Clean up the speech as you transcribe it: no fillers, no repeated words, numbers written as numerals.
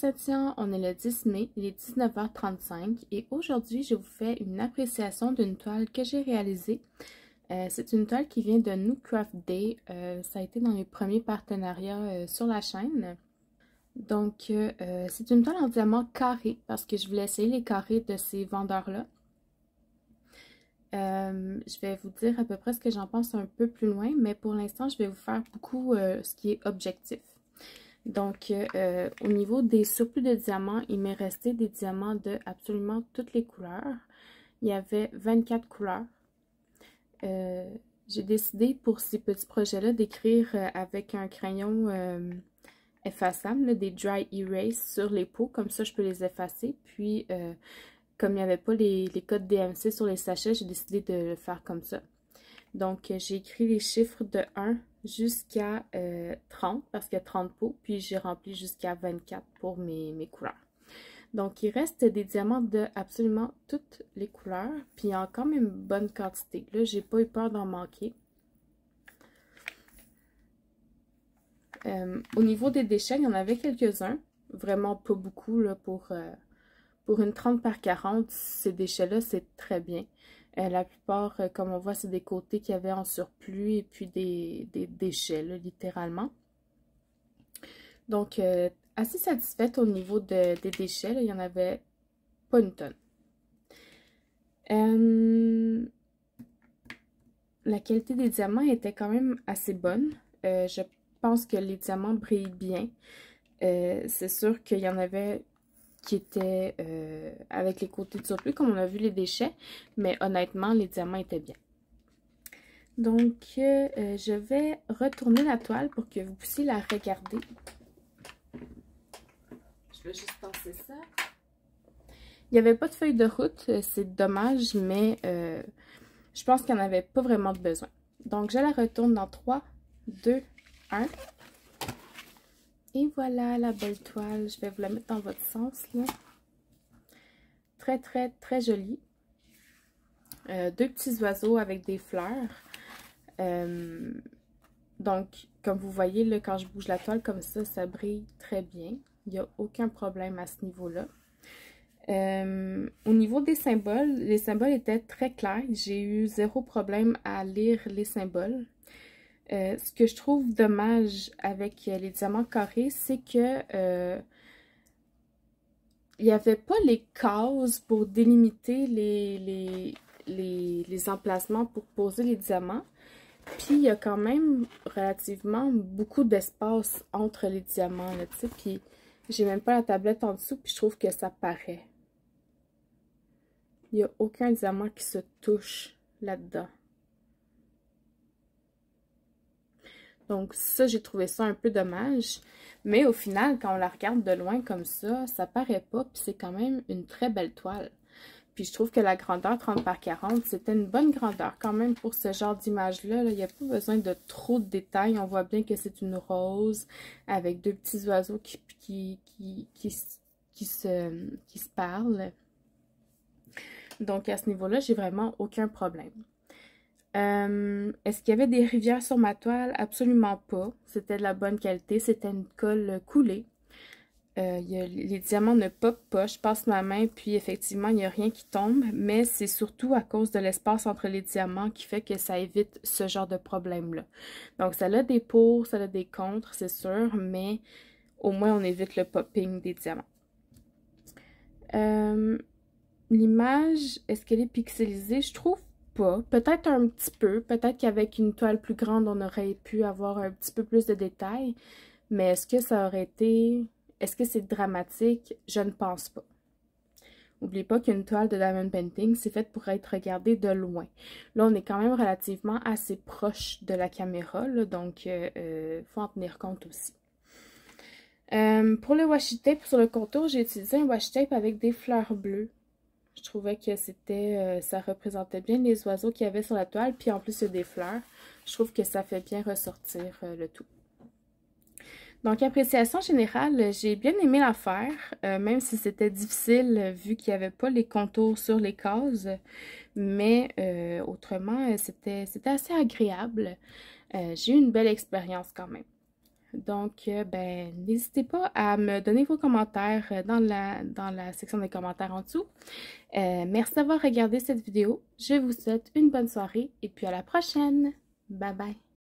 Cynthia, on est le 10 mai, il est 19h35 et aujourd'hui je vous fais une appréciation d'une toile que j'ai réalisée. C'est une toile qui vient de New Craft Day, ça a été dans les premiers partenariats sur la chaîne. Donc c'est une toile en diamant carré parce que je voulais essayer les carrés de ces vendeurs-là. Je vais vous dire à peu près ce que j'en pense un peu plus loin, mais pour l'instant je vais vous faire beaucoup ce qui est objectif. Donc, au niveau des surplus de diamants, il m'est resté des diamants de absolument toutes les couleurs. Il y avait 24 couleurs. J'ai décidé pour ces petits projets-là d'écrire avec un crayon effaçable, là, des dry erase sur les pots. Comme ça, je peux les effacer. Puis, comme il n'y avait pas les codes DMC sur les sachets, j'ai décidé de le faire comme ça. Donc, j'ai écrit les chiffres de 1 jusqu'à 30 parce qu'il y a 30 pots, puis j'ai rempli jusqu'à 24 pour mes couleurs. Donc, il reste des diamants de absolument toutes les couleurs, puis il y a quand même une bonne quantité. Là, j'ai pas eu peur d'en manquer. Au niveau des déchets, il y en avait quelques-uns, vraiment pas beaucoup là, pour une 30 par 40, ces déchets-là, c'est très bien. La plupart, comme on voit, c'est des côtés qu'il y avait en surplus et puis des déchets, là, littéralement. Donc, assez satisfaite au niveau des déchets. Là, il n'y en avait pas une tonne. La qualité des diamants était quand même assez bonne. Je pense que les diamants brillent bien. C'est sûr qu'il y en avait qui était avec les côtés de surplus, comme on a vu les déchets, mais honnêtement, les diamants étaient bien. Donc, je vais retourner la toile pour que vous puissiez la regarder. Je vais juste passer ça. Il n'y avait pas de feuille de route, c'est dommage, mais je pense qu'il n'y en avait pas vraiment de besoin. Donc, je la retourne dans 3, 2, 1. Et voilà la belle toile. Je vais vous la mettre dans votre sens, là. Très, très, très jolie. Deux petits oiseaux avec des fleurs. Donc, comme vous voyez, là, quand je bouge la toile comme ça brille très bien. Il n'y a aucun problème à ce niveau-là. Au niveau des symboles, les symboles étaient très clairs. J'ai eu zéro problème à lire les symboles. Ce que je trouve dommage avec les diamants carrés, c'est que il n'y avait pas les cases pour délimiter les emplacements pour poser les diamants. Puis il y a quand même relativement beaucoup d'espace entre les diamants, là, tu sais. Puis j'ai même pas la tablette en dessous, puis je trouve que ça paraît. Il n'y a aucun diamant qui se touche là-dedans. Donc ça, j'ai trouvé ça un peu dommage. Mais au final, quand on la regarde de loin comme ça paraît pas. Puis c'est quand même une très belle toile. Puis je trouve que la grandeur 30 par 40, c'était une bonne grandeur quand même pour ce genre d'image-là. Il n'y a pas besoin de trop de détails. On voit bien que c'est une rose avec deux petits oiseaux qui se parlent. Donc à ce niveau-là, j'ai vraiment aucun problème. Est-ce qu'il y avait des rivières sur ma toile? Absolument pas. C'était de la bonne qualité. C'était une colle coulée. Les diamants ne popent pas. Je passe ma main, puis effectivement, il n'y a rien qui tombe. Mais c'est surtout à cause de l'espace entre les diamants qui fait que ça évite ce genre de problème-là. Donc, ça a des pour, ça a des contre, c'est sûr. Mais au moins, on évite le popping des diamants. L'image, est-ce qu'elle est pixelisée? Je trouve pas. Peut-être un petit peu. Peut-être qu'avec une toile plus grande, on aurait pu avoir un petit peu plus de détails. Mais est-ce que ça aurait été... Est-ce que c'est dramatique? Je ne pense pas. N'oubliez pas qu'une toile de diamond painting, c'est faite pour être regardée de loin. Là, on est quand même relativement assez proche de la caméra, là, donc faut en tenir compte aussi. Pour le washi tape, sur le contour, j'ai utilisé un washi tape avec des fleurs bleues. Je trouvais que c'était, ça représentait bien les oiseaux qu'il y avait sur la toile. Puis en plus, il y a des fleurs. Je trouve que ça fait bien ressortir le tout. Donc, appréciation générale, j'ai bien aimé la faire. Même si c'était difficile vu qu'il n'y avait pas les contours sur les cases. Mais autrement, c'était assez agréable. J'ai eu une belle expérience quand même. Donc, ben, n'hésitez pas à me donner vos commentaires dans la section des commentaires en dessous. Merci d'avoir regardé cette vidéo. Je vous souhaite une bonne soirée et puis à la prochaine. Bye bye.